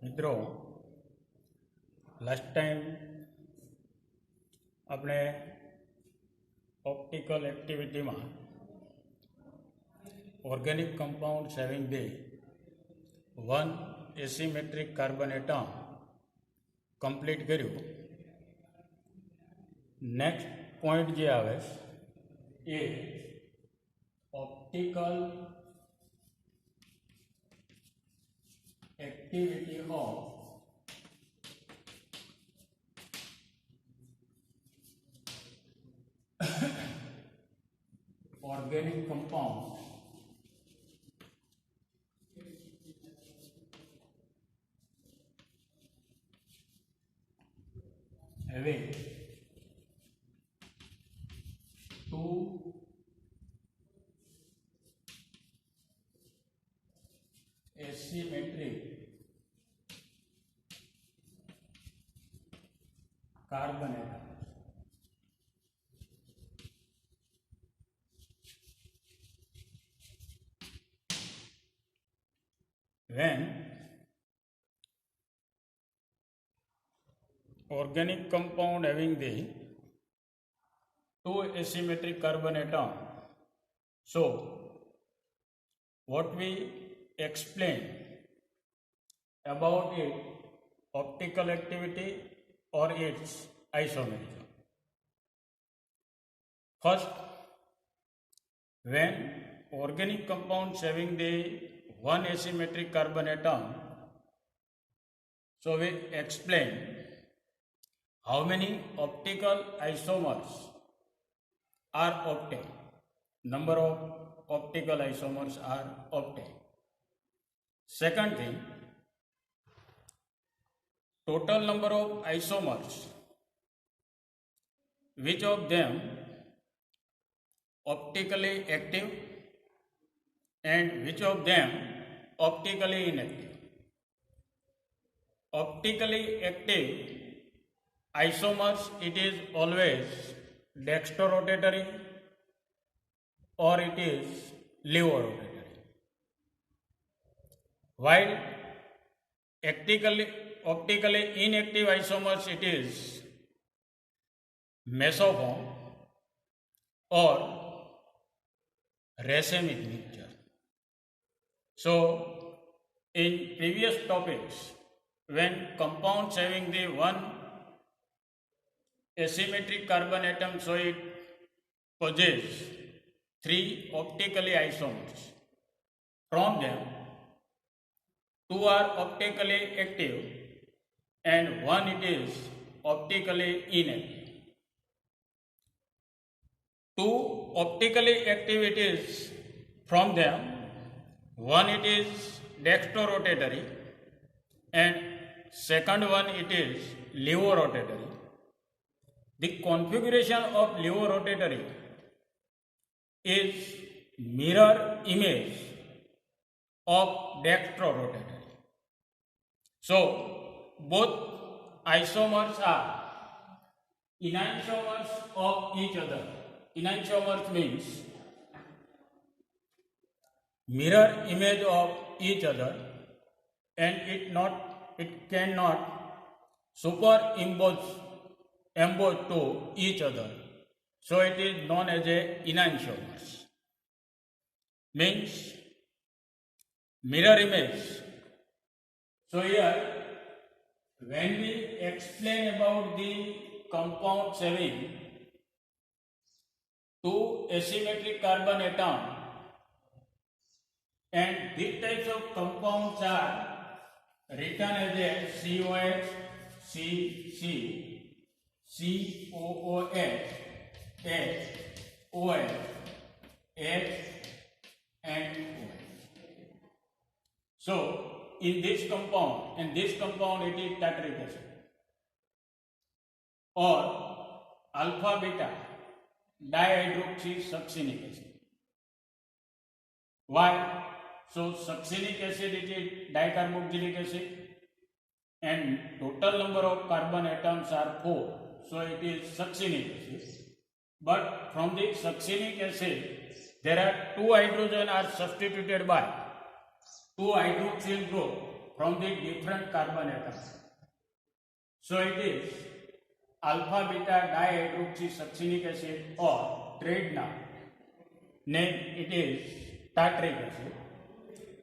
મિત્રો last time આપણે optical એક્ટિવિટીમાં organic compound having the one asymmetric carbon atom complete કર્યું. નેક્સ્ટ પોઈન્ટ જે આવે એ optical activity of organic compound having two asymmetric carbon atoms. When organic compound having the two asymmetric carbon atom, so what we explain about it optical activity or its isomerism. First, when organic compounds having the one asymmetric carbon atom, so we explain how many optical isomers are obtained. Number of optical isomers are obtained. Second thing, total number of isomers, which of them optically active and which of them optically inactive. Optically active isomers, it is always dextrorotatory or it is levorotatory. While optically inactive isomers, it is mesoform or racemic mixture. So, in previous topics, when compounds having the one asymmetric carbon atom, so it possesses three optically isomers. From them, two are optically active and one it is optically inactive. Two optically active it is, from them one it is dextrorotatory and second one it is levorotatory. The configuration of levorotatory is mirror image of dextrorotatory. So both isomers are enantiomers of each other. Enantiomers means mirror image of each other, and it cannot superimpose to each other, so it is known as a enantiomers. Means mirror image. So here when we explain about the compounds having two asymmetric carbon atom, and these types of compounds are written as a COH, CC, COOH, H, OH, H, and OH. So, in this compound, it is tartaric acid or alpha beta dihydroxysuccinic acid. Why? So succinic acid, it is dicarboxylic acid, and total number of carbon atoms are 4, so it is succinic acid. But from the succinic acid, there are two hydrogen are substituted by two hydroxyl group from the different carbon atoms. So it is alpha beta dihydroxysuccinic acid, or trade name it is tartaric acid.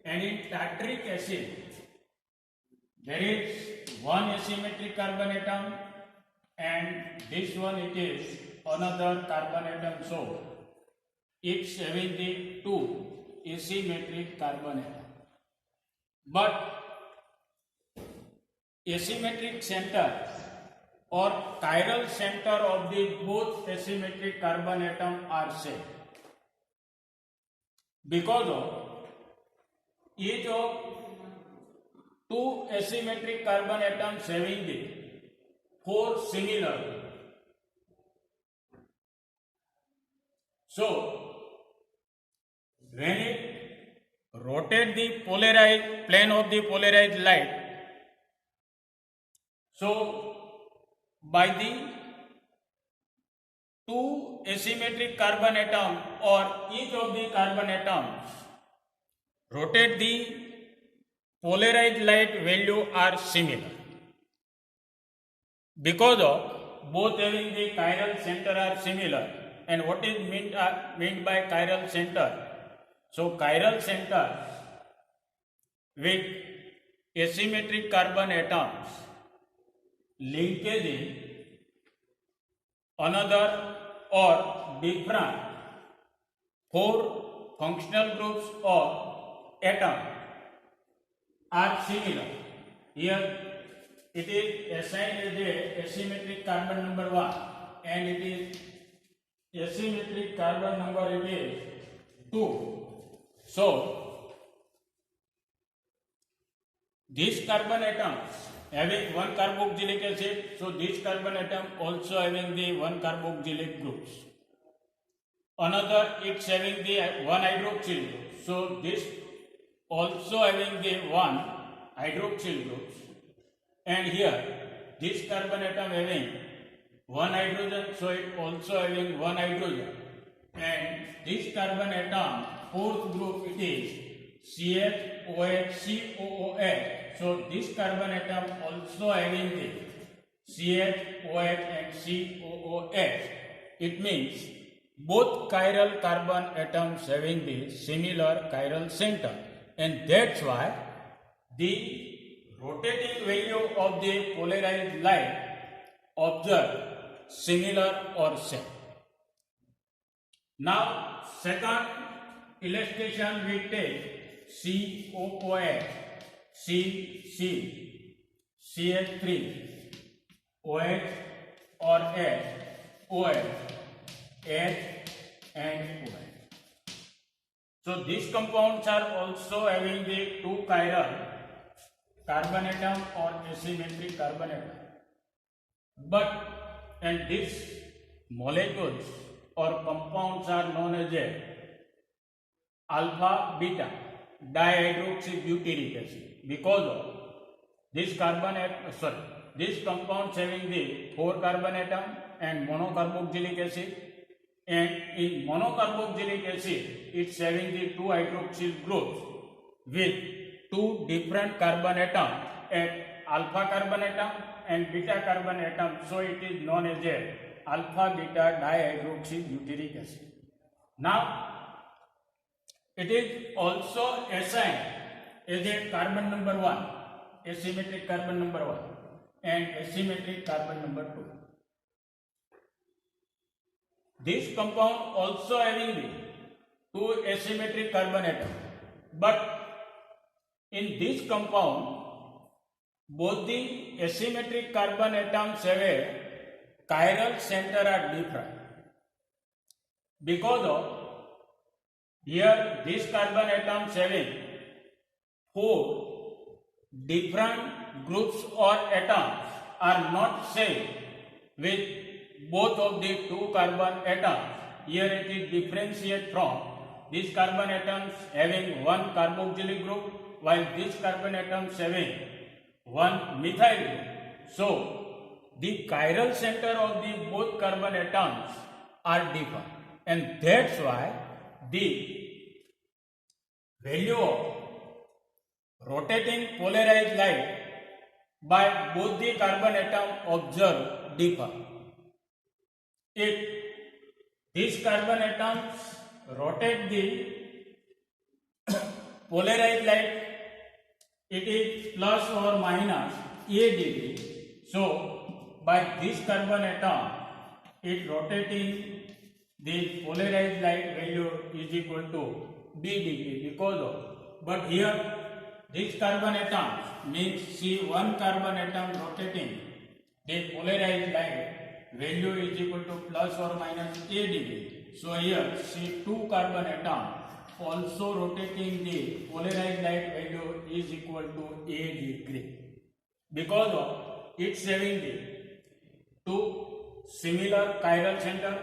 And in tartaric acid there is one asymmetric carbon atom, and this one it is another carbon atom. So it's having the two asymmetric carbon atom. But asymmetric center or chiral center of the both asymmetric carbon atom are same, because of each of two asymmetric carbon atoms having the four similar. So when it rotate the polarized plane of the polarized light, so by the two asymmetric carbon atom or each of the carbon atoms rotate the polarized light value are similar, because of both having the chiral center are similar. And what is meant by chiral center? So chiral centers with asymmetric carbon atoms linkage in another or different four functional groups of atom are similar. Here it is assigned as a asymmetric carbon number 1, and it is asymmetric carbon number it is 2. So these carbon atoms having one carboxylic acid, so this carbon atom also having the one carboxylic groups. Another it's having the one hydroxyl group, so this also having the one hydroxyl groups. And here this carbon atom having one hydrogen, so it also having one hydrogen. And this carbon atom fourth group it is CH, COOH. So this carbon atom also having the CH, and COOH. It means both chiral carbon atoms having the similar chiral center, and that's why the rotating value of the polarized light observed similar or same. Now second illustration we take COOH, C, CH3, OH or H, OH, H and OH. So these compounds are also having the two chiral carbon atom or asymmetric carbon atom. And these molecules or compounds are known as a alpha beta dihydroxybutyric acid, because of this these compounds having the four carbon atom and monocarboxylic acid, and in monocarboxylic acid it's having the two hydroxyl groups with two different carbon atoms at alpha carbon atom and beta carbon atom, so it is known as a alpha beta dihydroxybutyric acid. Now it is also assigned as a carbon number 1, asymmetric carbon number 1 and asymmetric carbon number 2. This compound also having the two asymmetric carbon atoms, but in this compound both the asymmetric carbon atoms have a chiral center are different, because of here these carbon atoms having four different groups or atoms are not same with both of the two carbon atoms. Here it is differentiate from these carbon atoms having one carboxylic group, while these carbon atoms having one methyl group. So the chiral center of the both carbon atoms are different, and that's why the value of rotating polarized light by both the carbon atom observed differ. If these carbon atoms rotate the polarized light, it is plus or minus a degree. So by this carbon atom, it rotating the polarized light value is equal to b degree because of. But here this carbon atom means C1 carbon atom rotating the polarized light value is equal to plus or minus a degree. So here C2 carbon atom also rotating the polarized light value is equal to a degree. Because of it's having the two similar chiral center.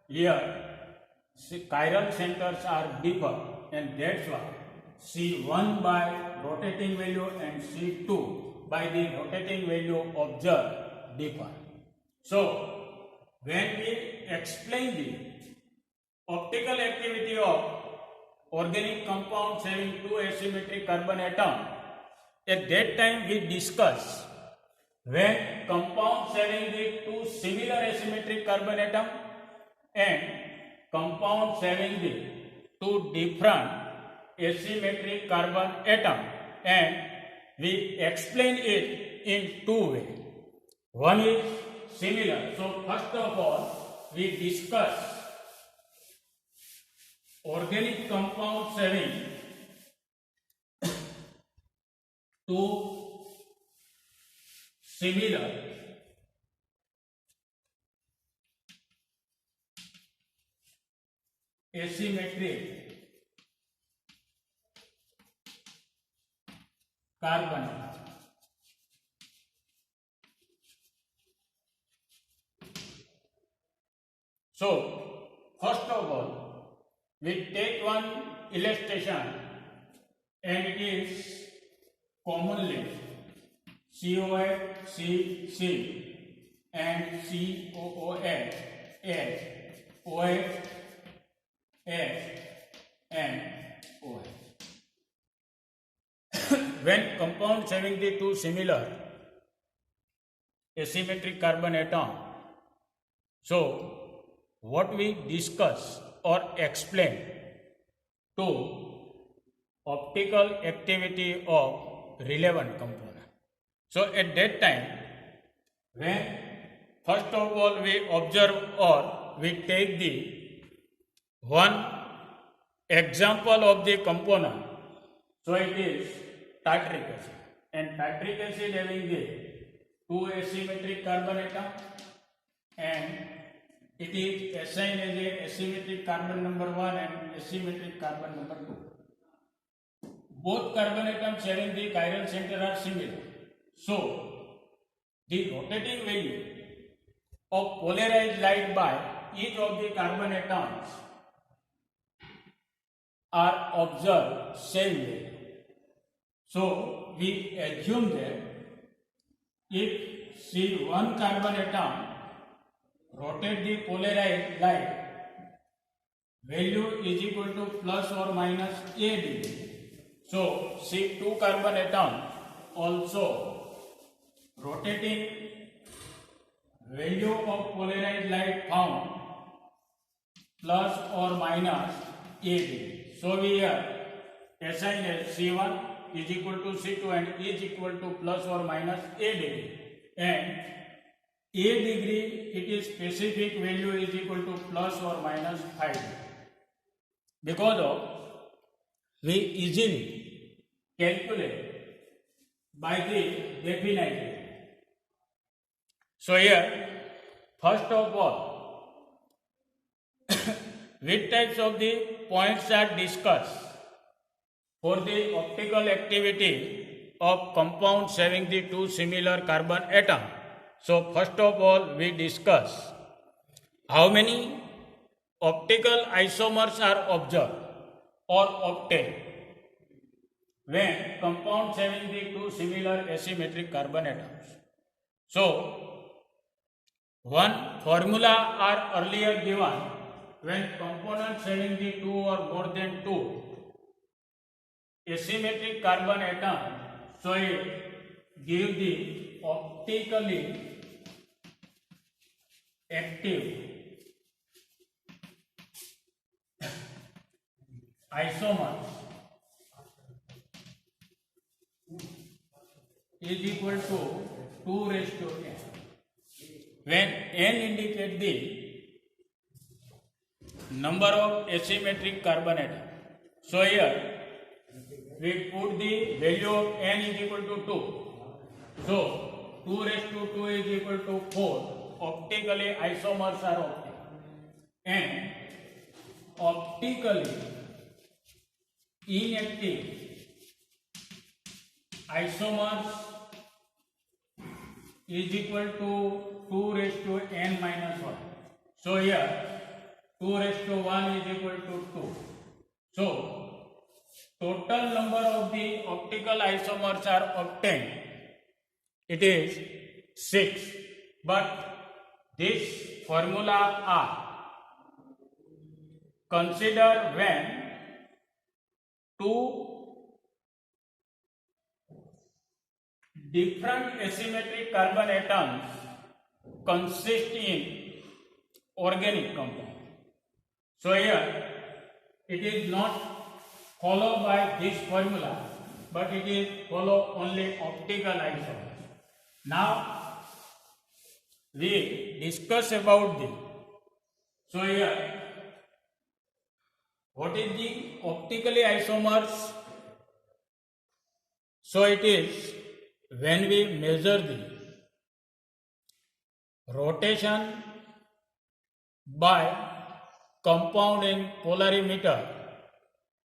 Here chiral centers are differ, and that's why C1 by rotating value and C2 by the rotating value observed differ. So when we explain the optical activity of organic compounds having two asymmetric carbon atoms, at that time we discuss when compounds having the two similar asymmetric carbon atoms and compounds having the two different asymmetric carbon atom, and we explain it in two ways. One is similar. So first of all we discuss organic compounds having two similar asymmetric carbon. So first of all we take one illustration, and it is commonly COH, CC and COOH, H, OH, H and OH. When compounds having the two similar asymmetric carbon atom, so what we discuss or explain to optical activity of relevant component. So at that time, when first of all we observe or we take the one example of the component, so it is tartaric acid, and tartaric acid having the two asymmetric carbon atom, and it is assigned as a asymmetric carbon number 1 and asymmetric carbon number 2. Both carbon atoms having the chiral center are similar. So the rotating value of polarized light by each of the carbon atoms are observed same way. So we assume that if C1 carbon atom rotate the polarized light, value is equal to plus or minus a degree. So C2 carbon atom also rotating value of polarized light found plus or minus a degree. So we are assign as C1 is equal to C2 and is equal to plus or minus a degree, and a degree it is specific value is equal to plus or minus 5 degree. Because of we easily calculate by the definition. So here first of all which types of the points are discussed for the optical activity of compounds having the two similar carbon atom. So first of all we discuss how many optical isomers are observed or obtained when compounds having the two similar asymmetric carbon atoms. So one formula are earlier given when components having the two or more than two asymmetric carbon atom, so it gives the optically active isomers is equal to 2 raised to n. When n indicates the number of asymmetric carbon atom, so here we put the value of n is equal to 2. So 2 raised to 2 is equal to 4. Optically isomers are optic, and optically inactive isomers is equal to 2 raised to n minus 1. So here 2 raised to 1 is equal to 2. So total number of the optical isomers are obtained. It is 6. But this formula are considered when two different asymmetric carbon atoms consist in organic compound. So here it is not followed by this formula, but it is follow only optical isomers. Now we discuss about this. So here, what is the optically isomers? So it is when we measure the rotation by compound in polarimeter,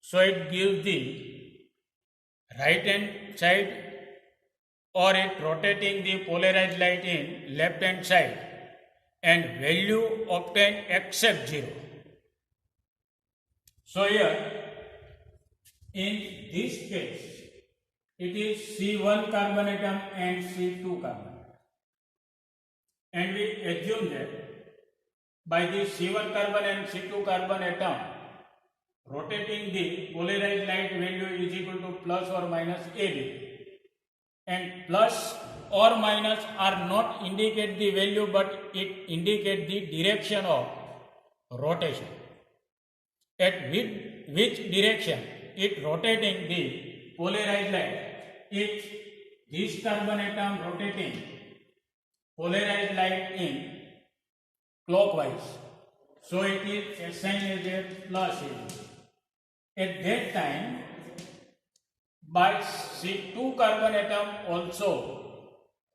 so it gives the right hand side, or it rotating the polarized light in left hand side, and value obtained except 0. So here in this case it is C1 carbon atom and C2 carbon atom, and we assume that by the C1 carbon and C2 carbon atom rotating the polarized light value is equal to plus or minus AB. And plus or minus are not indicate the value, but it indicate the direction of rotation. At which direction it rotating the polarized light. If this carbon atom rotating polarized light in clockwise, so it is assigned as a plus A. At that time, by C2 carbon atom also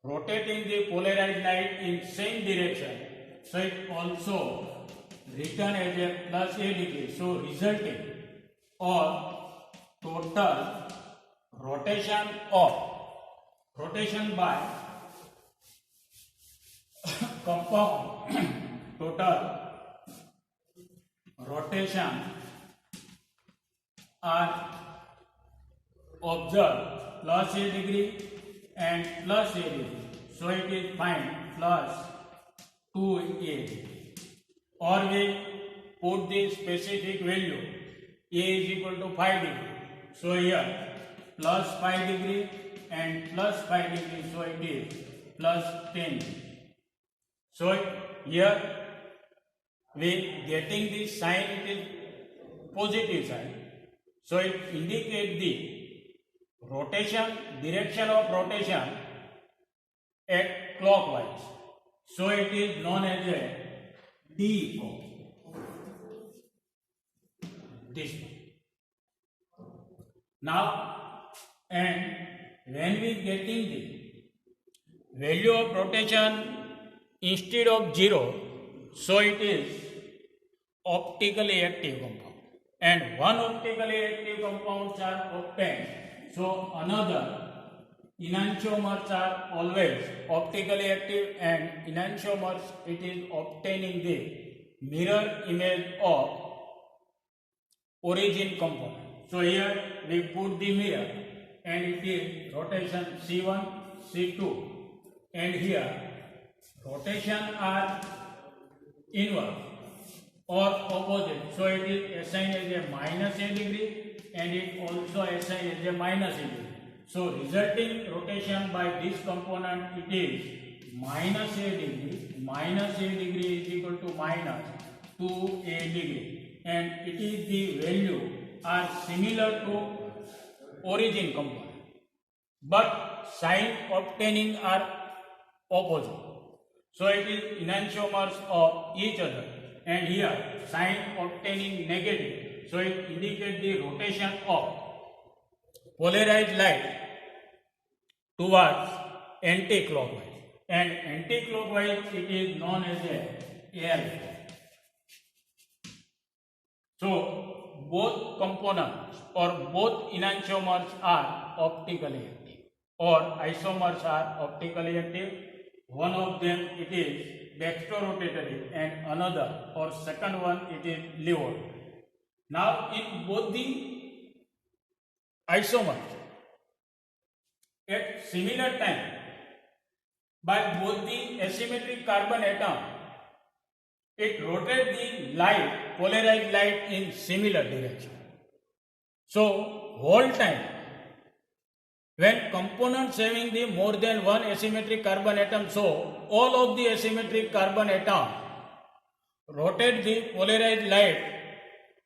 rotating the polarized light in same direction, so it also written as a plus A degree. So resulting or total rotation by compound total rotation are observed plus A degree and plus A degree. So it is find plus 2A degree. Or we put the specific value. A is equal to 5 degree. So here plus 5 degree and plus 5 degree. So it is plus 10 degree. So here we getting the sign, it is positive sign. So it indicates the rotation, direction of rotation at clockwise. So it is known as a D form. This one. Now, and when we getting the value of rotation instead of 0, so it is optically active compound. And one optically active compounds are obtained. So another enantiomers are always optically active, and enantiomers it is obtaining the mirror image of origin component. So here we put the mirror and it is rotation C1, C2, and here rotation are inward. or opposite. So it is assigned as a minus a degree and it also assigned as a minus a degree. So resulting rotation by this component, it is minus a degree. Minus a degree is equal to minus 2a degree, and it is the value are similar to origin component, but sign obtaining are opposite. So it is enantiomers of each other, and here sign obtaining negative. So it indicates the rotation of polarized light towards anti-clockwise, and anti-clockwise it is known as a air. So both components or both enantiomers are optically active, or isomers are optically active. One of them it is dextrorotatory and another or second one it is levoid. Now in both the isomers at similar time, by both the asymmetric carbon atom, it rotates the light, polarized light in similar direction. So whole time when components having the more than one asymmetric carbon atom, so all of the asymmetric carbon atom rotate the polarized light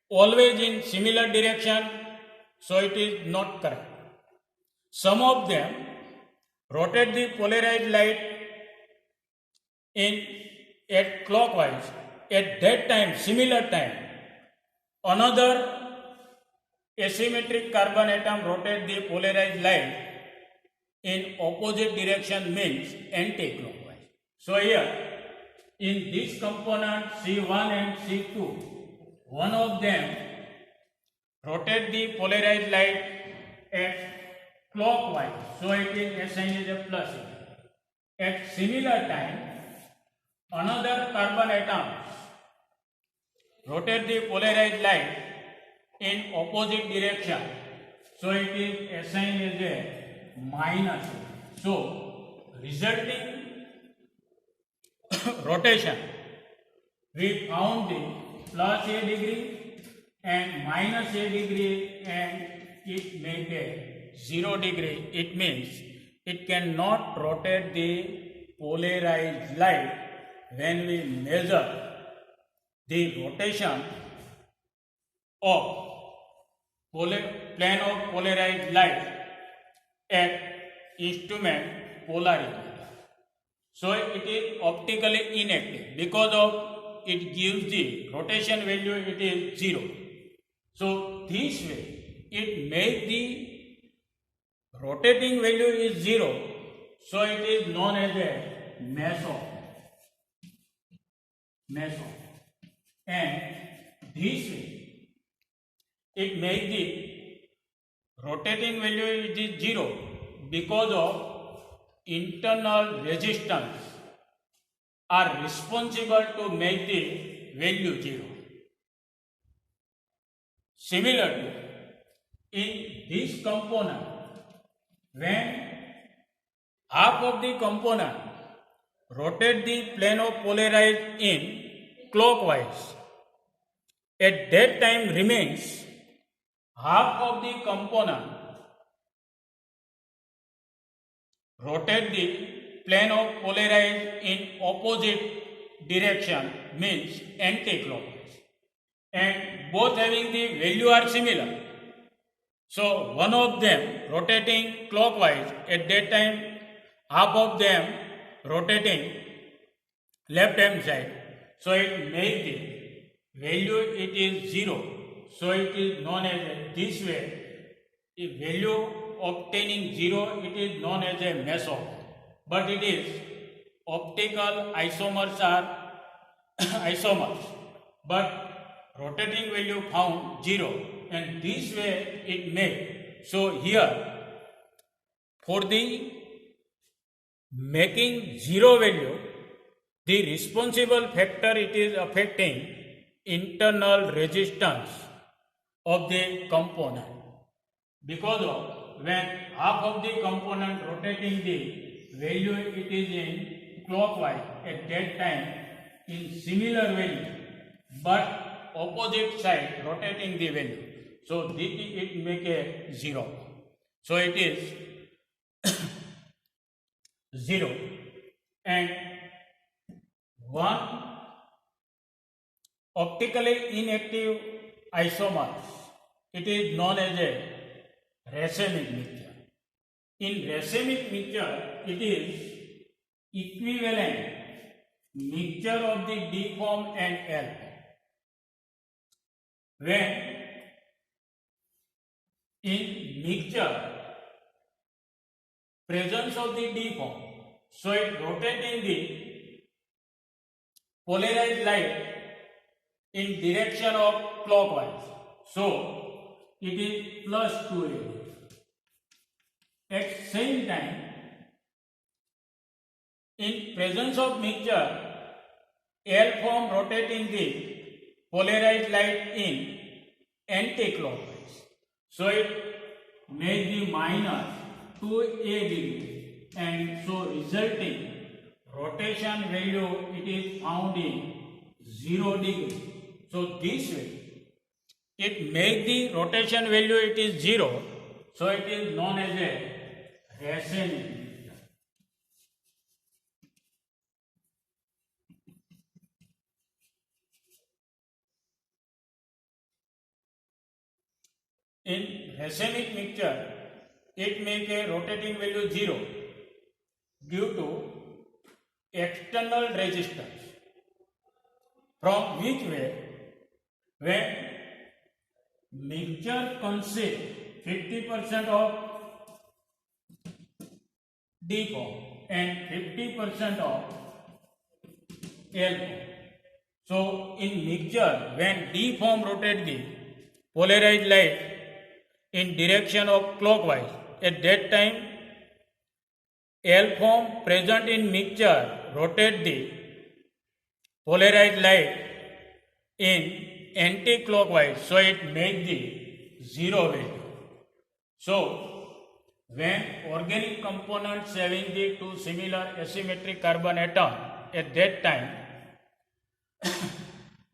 always in similar direction, so it is not correct. Some of them rotate the polarized light in at clockwise. At that time, similar time, another asymmetric carbon atom rotate the polarized light in opposite direction, means anti-clockwise. So here in this component C1 and C2, one of them rotate the polarized light at clockwise, so it is assigned as a plus. At similar time, another carbon atom rotate the polarized light in opposite direction, so it is assigned as a minus. So resulting rotation, we found the plus a degree and minus a degree, and it make a 0 degree. It means it cannot rotate the polarized light when we measure the rotation of plane of polarized light at instrument polarity. So it is optically inactive because of it gives the rotation value, it is 0. So this way it makes the rotating value is 0, so it is known as a meso. And this way it makes the rotating value it is 0 because of internal resistance are responsible to make the value 0. Similarly, in this component, when half of the component rotate the plane of polarized in clockwise, at that time remains half of the component rotate the plane of polarized in opposite direction, means anti-clockwise, and both having the value are similar. So one of them rotating clockwise, at that time half of them rotating left hand side, so it makes the value it is 0, so it is known as this way. The value obtaining 0, it is known as a meso, but it is optical isomers are isomers, but rotating value found 0, and this way it made. So here for the making 0 value, the responsible factor it is affecting internal resistance of the component, because of when half of the component rotating the value it is in clockwise, at that time in similar value but opposite side rotating the value. So it make a 0. So it is 0. And one optically inactive isomers, it is known as a racemic mixture. In racemic mixture, it is equivalent mixture of the D form and L form. When in mixture, presence of the D form, so it rotating the polarized light in direction of clockwise. So it is plus 2 radius. At same time, in presence of mixture, L form rotating the polarized light in anti-clockwise. So it may be minus 2a degree, and so resulting rotation value it is found in 0 degree. So this way it make the rotation value it is 0. So it is known as a racemic mixture. In racemic mixture, it make a rotating value 0 due to external resistance, from which way when mixture consists 50% of D form and 50% of L form. So in mixture, when D form rotate the polarized light in direction of clockwise, at that time L form present in mixture rotate the polarized light in anti-clockwise, so it makes the 0 value. So when organic components having the two similar asymmetric carbon atom, at that time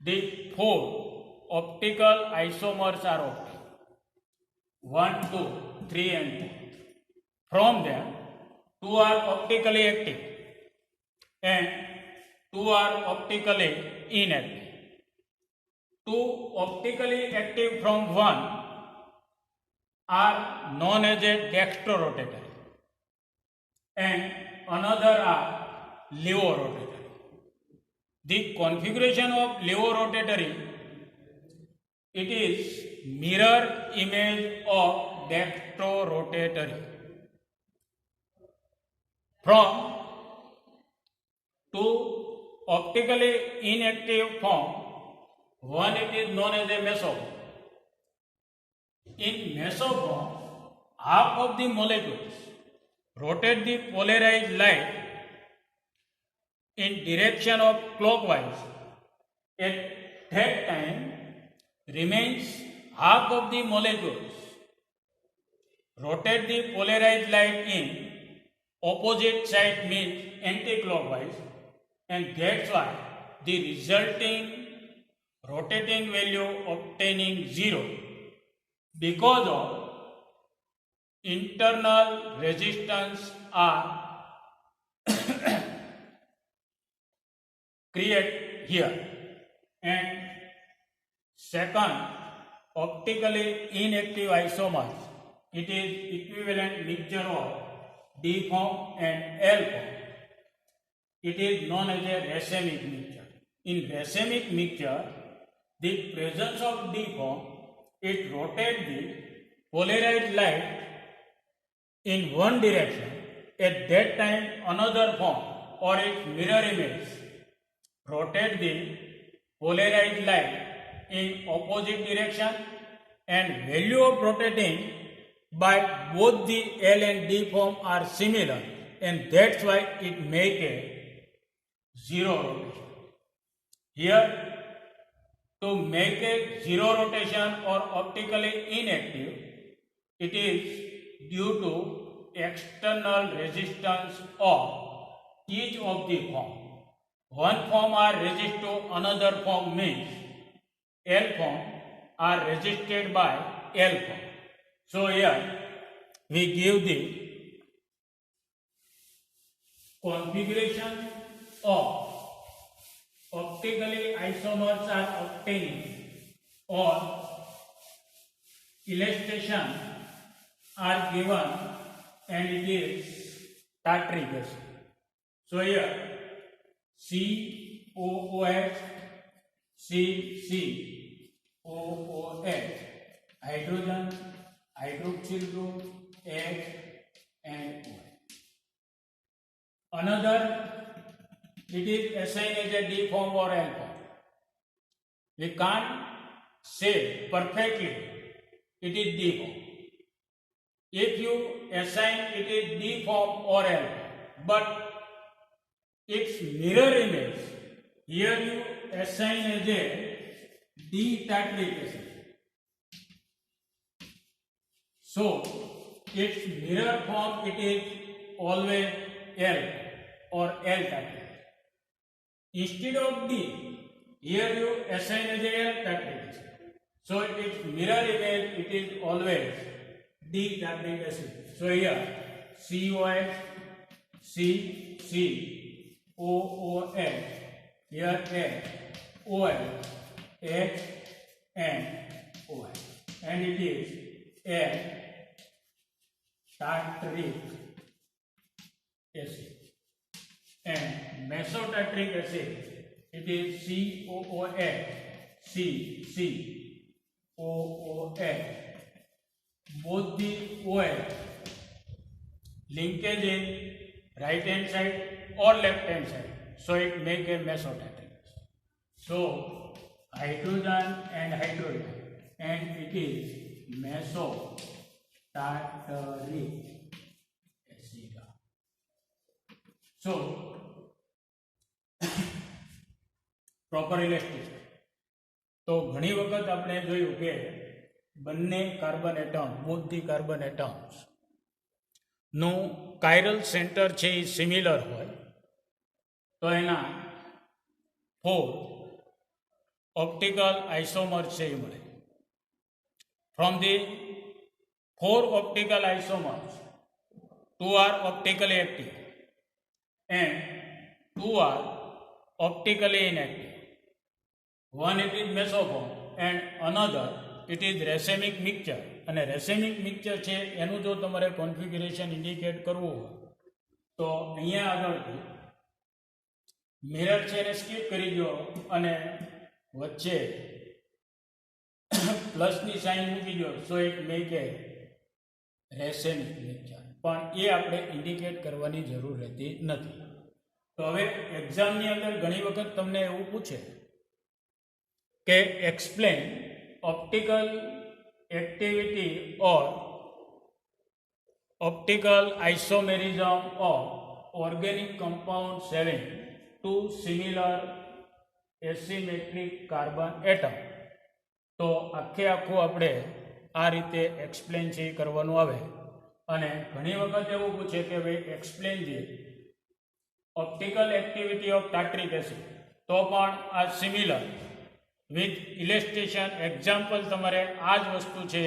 the 4 optical isomers are obtained. 1, 2, 3 and 4. From them, 2 are optically active and 2 are optically inactive. 2 optically active from 1 are known as a dextrorotatory and another are levorotatory. The configuration of levorotatory, it is mirror image of dextrorotatory. From 2 optically inactive form, one it is known as a mesoform. In mesoform, half of the molecules rotate the polarized light in direction of clockwise. At that time, remains half of the molecules rotate the polarized light in opposite side, means anti-clockwise, and that's why the resulting rotating value obtaining 0 because of internal resistance are created here. And second, optically inactive isomers, it is equivalent mixture of D form and L form. It is known as a racemic mixture. In racemic mixture, the presence of D form, it rotates the polarized light in one direction. At that time, another form or its mirror image rotate the polarized light in opposite direction, and value of rotating by both the L and D form are similar, and that's why it make a 0 rotation. Here, to make a 0 rotation or optically inactive, it is due to external resistance of each of the form. One form are resist to another form, means L form are resisted by L form. So here we give the configuration of optically isomers are obtaining or illustration are given and it is tartaric acid. So here COOH, CCOOH, hydrogen, hydroxyl group, H and O. Another, it is assigned as a D form or L form. We can't say perfectly it is D form. If you assign it is D form or L form, but its mirror image, here you assign as a D tartaric acid. So its mirror form it is always L or L tartaric. Instead of D, here you assign as a L tartaric acid. So its mirror image it is always D tartaric acid. So here COH, CCOOH, here H, OH, H and OH, and it is L tartaric acid. And mesotartaric acid, it is COOH, CCOOH. Both the OH linkage in right hand side or left hand side, so it make a mesotartaric acid. So hydrogen and hydrogen, and it is mesotartaric acid. So proper elasticity. તો ઘણી વખત આપણે જોયું કે બંને carbon atom, both the carbon atoms નું chiral centre છે એ સિમિલર હોય તો એના 4 ઓપ્ટિકલ આઇસોમર છે એ મળે. From the 4 optical isomers, 2 are optically active and 2 are optically inactive. One it is mesoform and another it is racemic mixture. અને રેસેમિક mixture છે એનું જો તમારે કોન્ફિગ્યુરેશન ઇન્ડિકેટ કરવું હોય તો અહીંયા આગળથી મિરર છે એને સ્કીપ કરી દો અને વચ્ચે પ્લસની સાઇન મૂકી દો. So it make a racemic mixture, પણ એ આપણે ઇન્ડિકેટ કરવાની જરૂર રહેતી નથી. તો હવે એક્ઝામની અંદર ઘણી વખત તમને એવું પૂછે કે explain optical activity or optical isomerism of organic compounds having 2 similar asymmetric carbon atom. તો આખું આપણે આ રીતે એક્સપ્લેન છે કરવાનું આવે. અને ઘણી વખત એવું પૂછે કે ભાઈ એક્સપ્લેન જે optical activity of tartaric acid, તો પણ આ સિમિલર વિથ ઇલેસ્ટ્રેશન એક્ઝામ્પલ તમારે આ જ વસ્તુ છે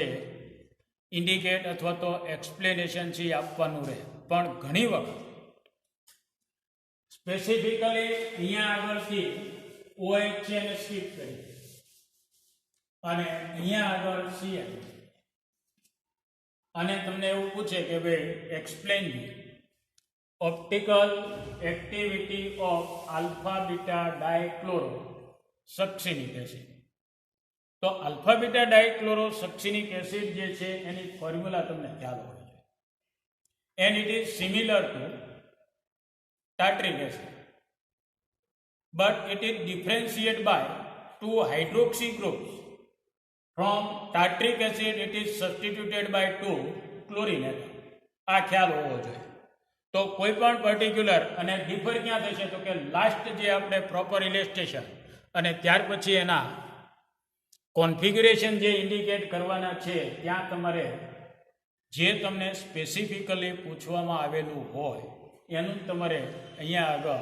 ઇન્ડિકેટ અથવા તો એક્સપ્લેનેશન છે આપવાનું રહે. પણ ઘણી વખત સ્પેસિફિકલી અહીંયા આગળથી OH છે એને સ્કીપ કરી અને અહીંયા આગળ C આવી અને તમને એવું પૂછે કે ભાઈ explain optical activity of alpha beta dichloro succinic acid. તો alpha beta dichloro succinic acid જે છે એની ફોર્મ્યુલા તમને ખ્યાલ હોવી જોઈએ. And it is similar to tartaric acid, but it is differentiate by 2 hydroxy groups. From tartaric acid it is substituted by 2 chlorine atom. આ ખ્યાલ હોવો જોઈએ. તો કોઈ પણ પર્ટિક્યુલર અને ડિફર ક્યાં થશે તો કે લાસ્ટ જે આપણે પ્રોપર ઇલેસ્ટ્રેશન અને ત્યાર પછી એના કોન્ફિગ્યુરેશન જે ઇન્ડિકેટ કરવાના છે ત્યાં તમારે જે તમને સ્પેસિફિકલી પૂછવામાં આવેલું હોય એનું તમારે અહીંયા આગળ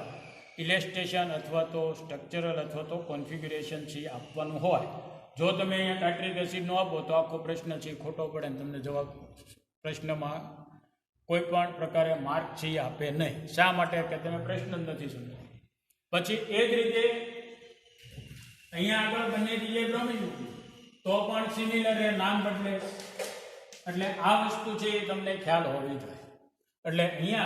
ઇલેસ્ટ્રેશન અથવા તો સ્ટ્રક્ચરલ અથવા તો કોન્ફિગ્યુરેશન છે આપવાનું હોય. જો તમે અહીંયા ટાર્ટ્રિક એસિડ નો આપો તો આખો પ્રશ્ન છે એ ખોટો પડે ને તમને જવાબ પ્રશ્નમાં કોઈ પણ પ્રકારે માર્ક છે એ આપે નહીં. શા માટે? કે તમે પ્રશ્ન જ નથી સમજાવ્યો. પછી એ જ રીતે અહીંયા આગળ બંને જગ્યાએ બ્રોમિન મૂક્યું તો પણ સિમિલર એ નામ બદલે. એટલે આ વસ્તુ છે એ તમને ખ્યાલ હોવી જોઈએ. એટલે અહીંયા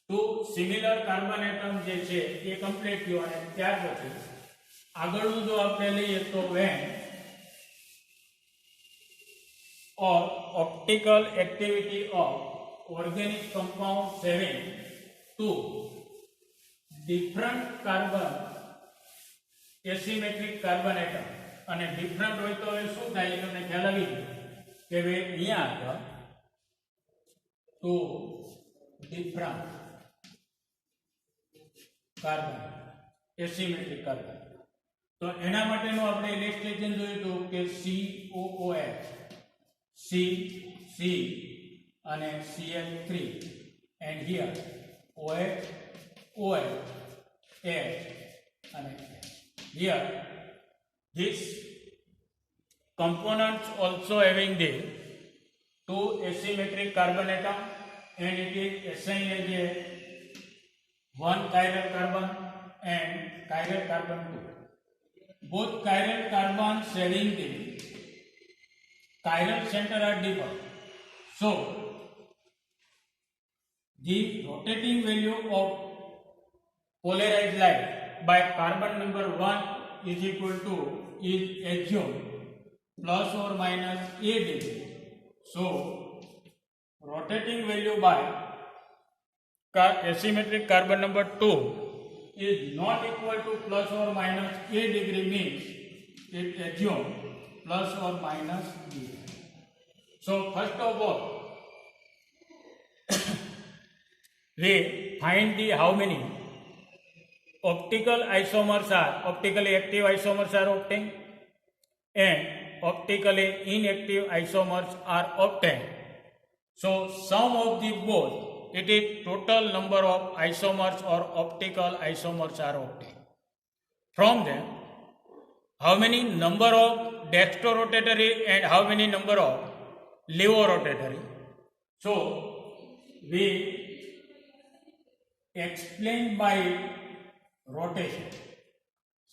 ટુ સિમિલર કાર્બન એટમ જે છે એ કમ્પ્લીટ થયો. અને ત્યાર પછી આગળનું જો આપણે લઈએ તો van or optical activity of organic compounds having two different carbon asymmetric carbon atom. અને ડિફરન્ટ હોય તો હવે શું થાય તમને ખ્યાલ આવી ગયો કે ભાઈ અહીંયા આગળ ટુ ડિફરન્ટ કાર્બન એસિમેટ્રિક કાર્બન. તો એના માટેનું આપણે ઇલેસ્ટ્રેશન જોયું હતું કે COOH C અને CH3 and here OH OH H and here this components also having the two asymmetric carbon atom and it is assigned as a one chiral carbon and chiral carbon 2. Both chiral carbons having the chiral center are different. So, the rotating value of polarized light by carbon number 1 is equal to is assumed plus or minus a degree. So, rotating value by asymmetric carbon number 2 is not equal to plus or minus a degree means it assumed plus or minus b. So first of all, we find the how many optical isomers are optically active isomers are obtained and optically inactive isomers are obtained. So sum of the both, it is total number of isomers or optical isomers are obtained. From them, how many number of dextrorotatory and how many number of levorotatory. So we explain by rotation.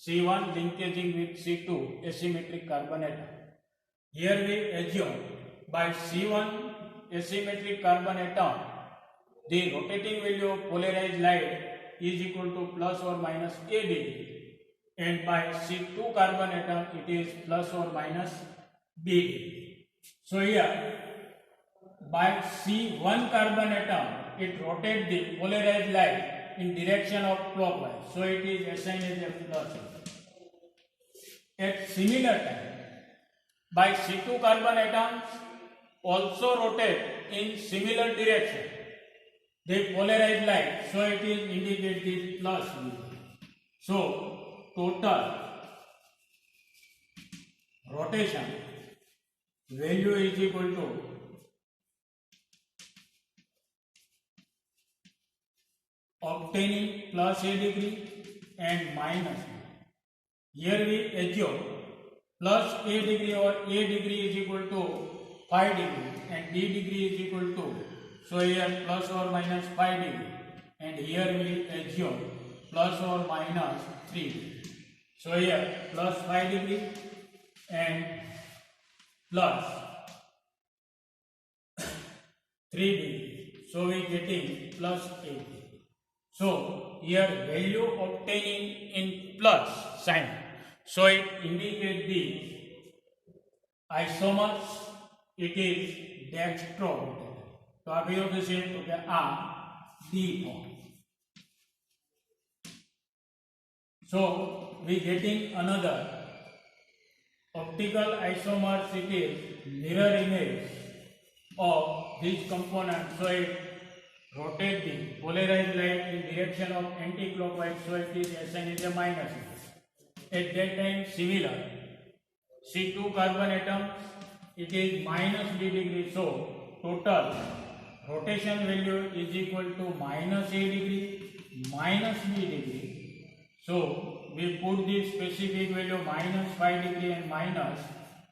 C1 linkaging with C2 asymmetric carbon atom. Here we assume by C1 asymmetric carbon atom the rotating value of polarized light is equal to plus or minus a degree. And by C2 carbon atom it is plus or minus b degree. So here by C1 carbon atom it rotates the polarized light in direction of clockwise. So it is assigned as a plus. At similar time by C2 carbon atoms also rotate in similar direction the polarized light. So it is indicated this plus degree. So total rotation value is equal to obtaining plus a degree and minus. Here we assume plus a degree or a degree is equal to 5 degree and d degree is equal to, so here plus or minus 5 degree and here we assume plus or minus 3 degree. So here plus 5 degree and plus 3 degree. So we getting plus 8 degree. So here value obtaining in plus sign. So it indicates the isomers. It is dextrorotatory. So आप ये होते हैं तो क्या आ D form. So we getting another optical isomers. It is mirror image of this component. So it rotate the polarized light in direction of anti-clockwise. So it is assigned as a minus. At that time similar C2 carbon atoms it is minus d degree. So total rotation value is equal to minus a degree minus b degree. So we put the specific value minus 5 degree and minus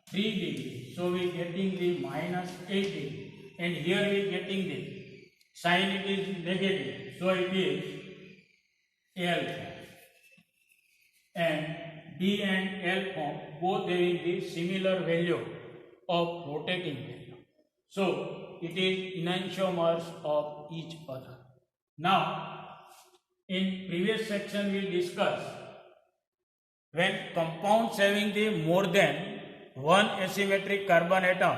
3 degree. So we getting the minus 8 degree. And here we getting the sign, it is negative. So it is L form. And D and L form both having the similar value of rotating value. So it is enantiomers of each other. Now, in previous section we discussed when compounds having the more than one asymmetric carbon atom,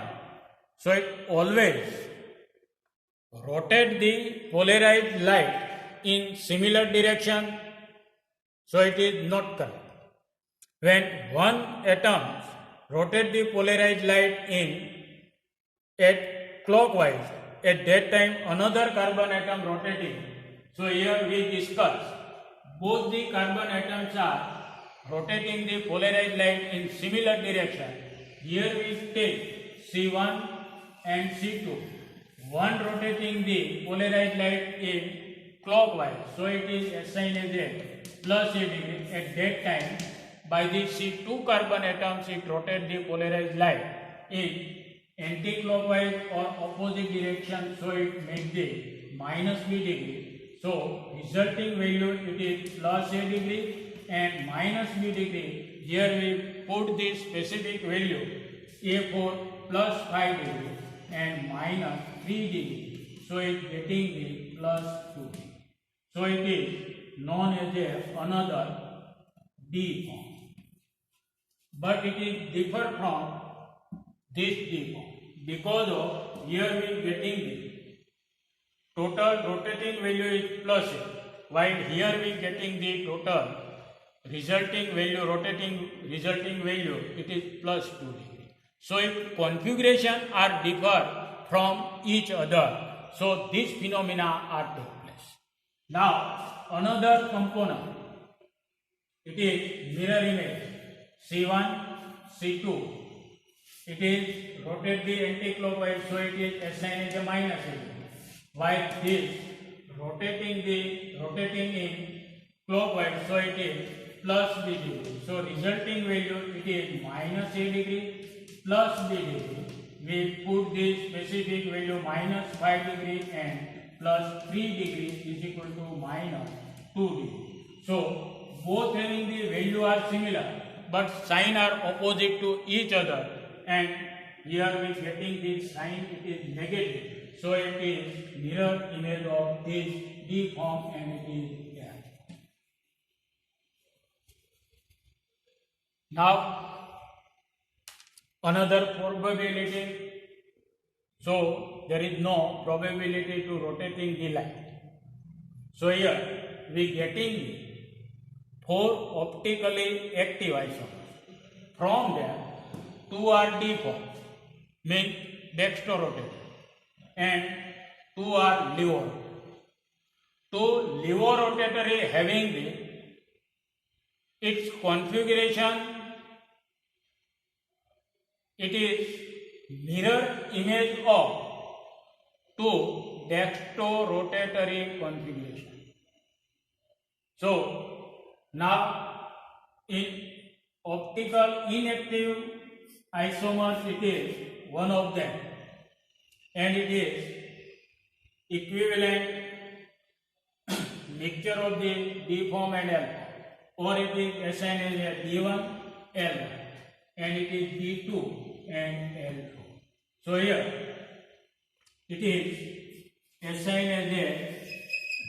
so it always rotate the polarized light in similar direction, so it is not correct. When one atom rotate the polarized light in at clockwise, at that time another carbon atom rotating. So here we discuss both the carbon atoms are rotating the polarized light in similar direction. Here we take C1 and C2. One rotating the polarized light in clockwise, so it is assigned as a plus a degree. At that time, by the C2 carbon atoms, it rotates the polarized light in anti-clockwise or opposite direction, so it makes the minus b degree. So resulting value it is plus a degree and minus b degree. Here we put the specific value a for plus 5 degree and minus 3 degree. So it getting the plus 2 degree. So it is known as another D form. But it is differ from this D form because of here we getting the total rotating value is plus a, while here we getting the total resulting value, rotating resulting value, it is plus 2 degree. So if configuration are differ from each other, so these phenomena are take place. Now another component, it is mirror image C1, C2. It is rotate the anti-clockwise, so it is assigned as a minus a degree. While this rotating in clockwise, so it is plus b degree. So resulting value it is minus a degree plus b degree. We put the specific value minus 5 degree and plus 3 degree is equal to minus 2 degree. So both having the value are similar, but sign are opposite to each other, and here we getting the sign it is negative. So it is mirror image of this D form and it is there. Now another probability. So there is no probability to rotating the light. So here we getting 4 optically active isomers. From there 2 are D forms, mean dextrorotator, and 2 are levo. 2 levo-rotator is having its configuration, it is mirror image of 2 dextrorotatory configuration. So now in optical inactive isomers it is one of them, and it is equivalent mixture of the D form and L form, or it is assigned as a D1 L1 and it is D2 and L2. So here it is assigned as a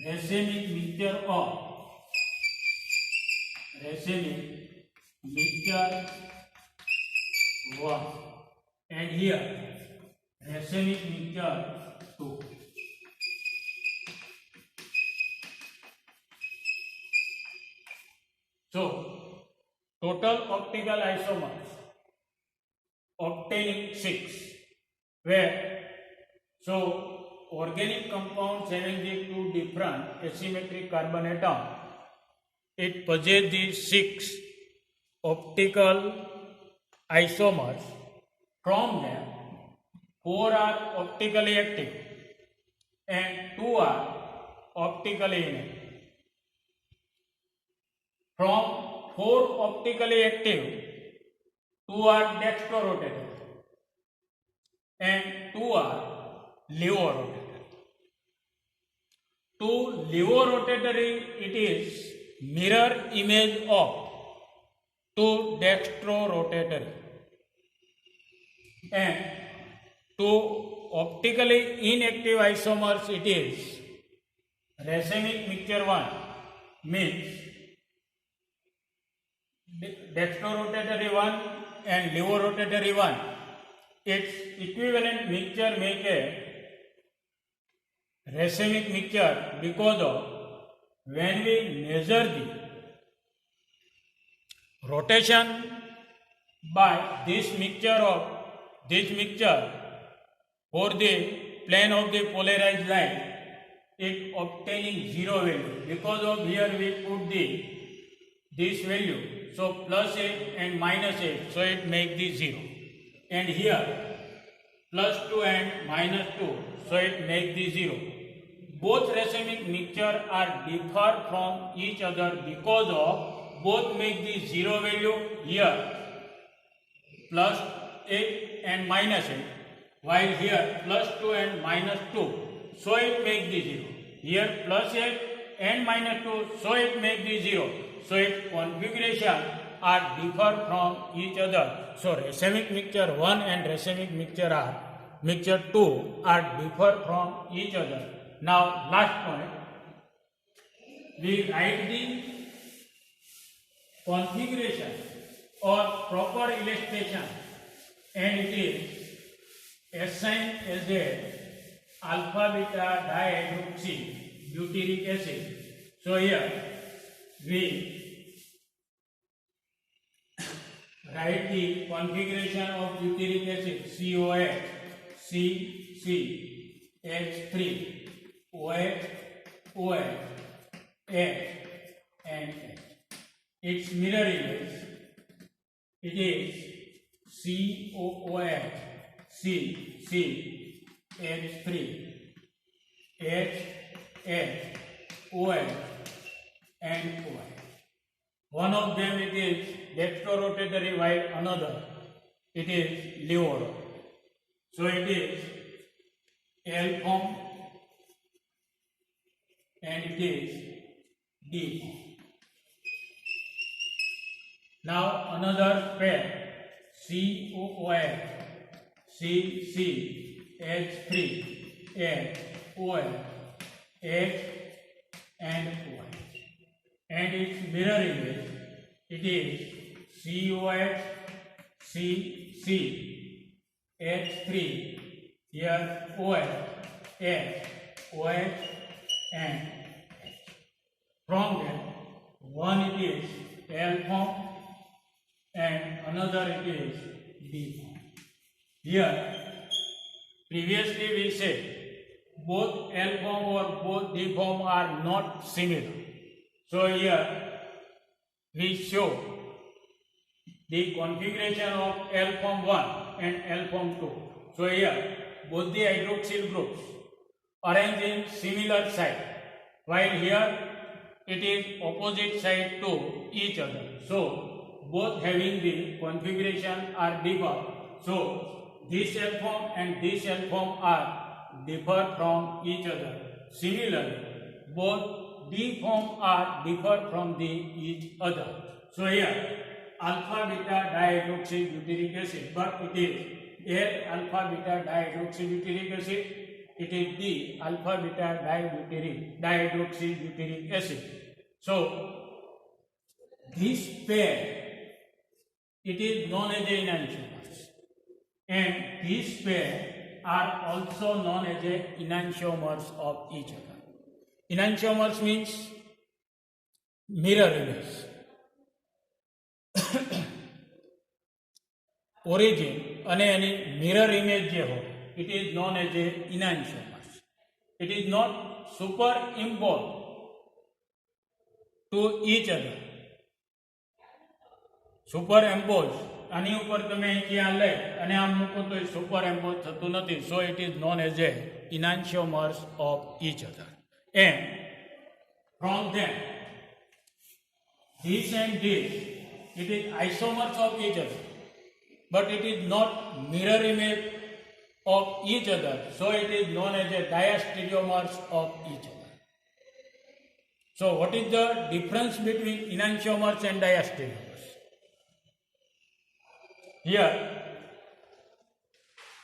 racemic mixture 1, and here racemic mixture 2. So total optical isomers obtaining 6, where so organic compounds having the 2 different asymmetric carbon atom, it possesses the 6 optical isomers. From them 4 are optically active and 2 are optically inactive. From 4 optically active, 2 are dextrorotatory and 2 are levorotatory. To levorotatory, it is mirror image of to dextrorotatory, and to optically inactive isomers, it is racemic mixture 1 means dextrorotatory 1 and levorotatory 1. Its equivalent mixture make a racemic mixture because of when we measure the rotation by this mixture for the plane of the polarized light, it obtaining zero value. Because of here we put this value, so plus 8 and minus 8, so it make the 0. And here plus 2 and minus 2, so it make the 0. Both racemic mixture are differ from each other because of both make the 0 value. Here plus 8 and minus 8, while here plus 2 and minus 2, so it make the 0. Here plus 8 and minus 2, so it make the 0. So its configuration are differ from each other. So racemic mixture 1 and racemic mixture 2 are differ from each other. Now last point, we write the configuration or proper illustration, and it is assigned as a alpha beta dihydroxy butyric acid. So here we write the configuration of butyric acid: COH, CH3, OH, OH, H, and H. Its mirror image, it is COOH, CH3, H, OH, and OH. One of them it is dextrorotatory, while another it is levorotatory. So it is L form and it is D form. Now another pair, COOH, CH3, H, OH, H, and OH. And its mirror image, it is COH, CH3, here OH, H, OH, and H. From them, one it is L form and another it is D form. Here, previously we said both L form or both D form are not similar. So here we show the configuration of L form 1 and L form 2. So here both the hydroxyl groups arranged in similar side, while here it is opposite side to each other. So both having the configuration are differ. So this L form and this L form are differ from each other. Similarly, both D form are differ from each other. So here alpha beta dihydroxy butyric acid, but it is A alpha beta dihydroxy butyric acid, it is D alpha beta dihydroxy butyric acid. So this pair, it is known as enantiomers, and these pair are also known as enantiomers of each other. Enantiomers means mirror image. Origin અને એની mirror image જે હોય, it is known as enantiomers. It is not superimposed to each other. Superimpose, આની ઉપર તમે અહીંથી આ લઈ અને આમ મૂકો તો superimpose થતું નથી. So it is known as enantiomers of each other. And from them, this and this it is isomers of each other, but it is not mirror image of each other, so it is known as a diastereomers of each other. So what is the difference between enantiomers and diastereomers? Here,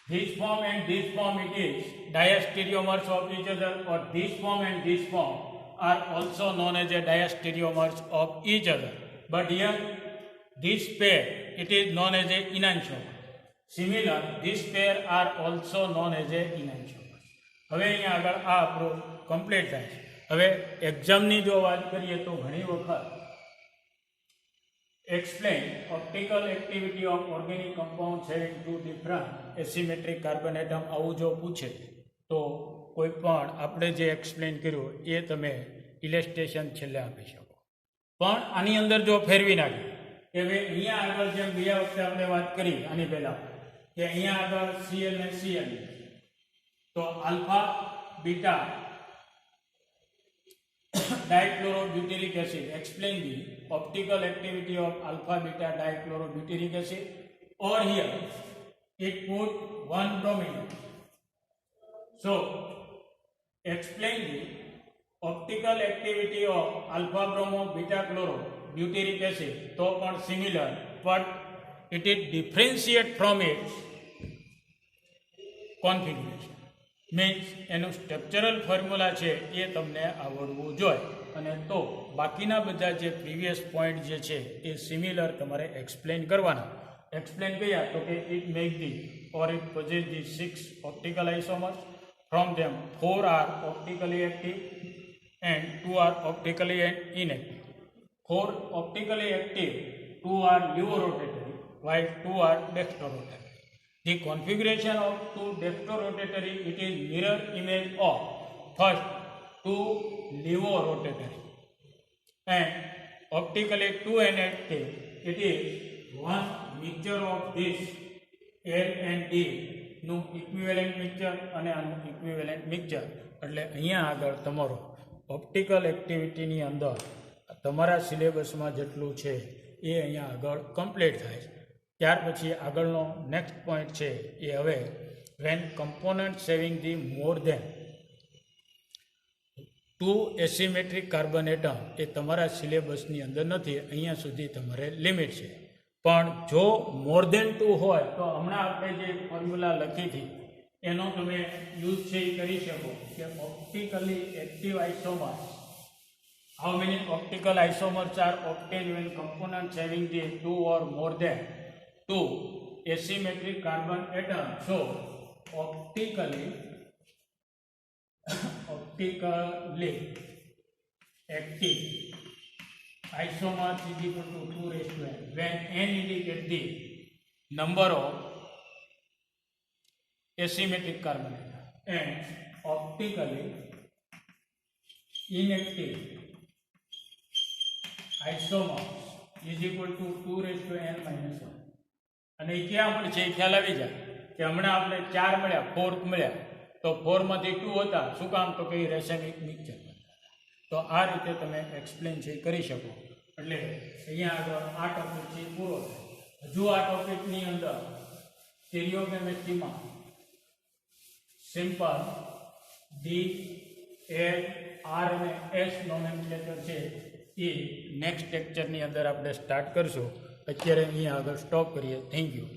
this form and this form, it is diastereomers of each other, or this form and this form are also known as a diastereomers of each other. But here, this pair, it is known as a enantiomer. Similar, this pair are also known as a enantiomers. હવે અહીંયા આગળ આ આપણું complete થાય છે. હવે એક્ઝામની જો વાત કરીએ તો ઘણી વખત explain optical activity of organic compounds having two different asymmetric carbon atom આવું જો પૂછે તો કોઈ પણ આપણે જે એક્સપ્લેન કર્યું એ તમે ઇલેસ્ટ્રેશન છેલ્લે આપી શકો. પણ આની અંદર જો ફેરવી નાખીએ કે હવે અહીંયા આગળ જેમ ગયા વખતે આપણે વાત કરી આની પહેલા કે અહીંયા આગળ Cl ને Cl, તો alpha beta dichlorobutyric acid. Explain the optical activity of alpha beta dichlorobutyric acid, or here it put one bromine. So explain the optical activity of alpha bromo beta chloro butyric acid. So પણ similar, but it is differentiate from its configuration. Means એનું structural formula છે એ તમને આવડવું જોઈએ, અને તો બાકીના બધા જે પ્રીવિયસ પોઈન્ટ જે છે એ સિમિલર તમારે એક્સપ્લેન કરવાના. એક્સપ્લેન કર્યા તો કે it make the or it possess the 6 optical isomers. From them 4 are optically active and 2 are optically inactive. 4 optically active, 2 are levorotatory, while 2 are dextrorotatory. The configuration of two dextrorotatory, it is mirror image of first 2 levorotatory, and optically 2 inactive, it is one mixture of this L and D નું equivalent mixture અને આનું equivalent mixture. એટલે અહીંયા આગળ તમારો optical એક્ટિવિટીની અંદર તમારા સિલેબસમાં જેટલું છે એ અહીંયા આગળ કમ્પ્લીટ થાય છે. ત્યાર પછી આગળનો નેક્સ્ટ પોઈન્ટ છે એ હવે when component having the more than 2 asymmetric carbon atom એ તમારા સિલેબસની અંદર નથી, અહીંયા સુધી તમારે લિમિટ છે. પણ જો મોર દેન 2 હોય તો હમણાં આપણે જે ફોર્મ્યુલા લખી હતી એનો તમે યુઝ છે એ કરી શકો કે optically active isomers, how many optical isomers are obtained when components having the 2 or more than 2 asymmetric carbon atom. So optically active isomers is equal to 2 raised to n, when n indicates the number of asymmetric carbon atom, and optically inactive isomers is equal to 2 raised to n minus 1. અને એ ક્યાં મળશે એ ખ્યાલ આવી જાય કે હમણાં આપણે 4 મળ્યા, 4 મળ્યા, તો 4માંથી 2 હતા. શું કામ? તો કે રાસાયણિક મિક્સચર. તો આ રીતે તમે એક્સપ્લેન છે કરી શકો. એટલે અહીંયા આગળ આ ટોપિક છે પૂરો થાય. હજુ આ ટોપિકની અંદર સ્ટીરિયોકેમિસ્ટ્રીમાં સિમ્પલ ડી, એલ, આર અને એસ નોમેનક્લેચર છે એ નેક્સ્ટ લેક્ચરની અંદર આપણે સ્ટાર્ટ કરશું. અત્યારે અહીંયા આગળ સ્ટોપ કરીએ. Thank you.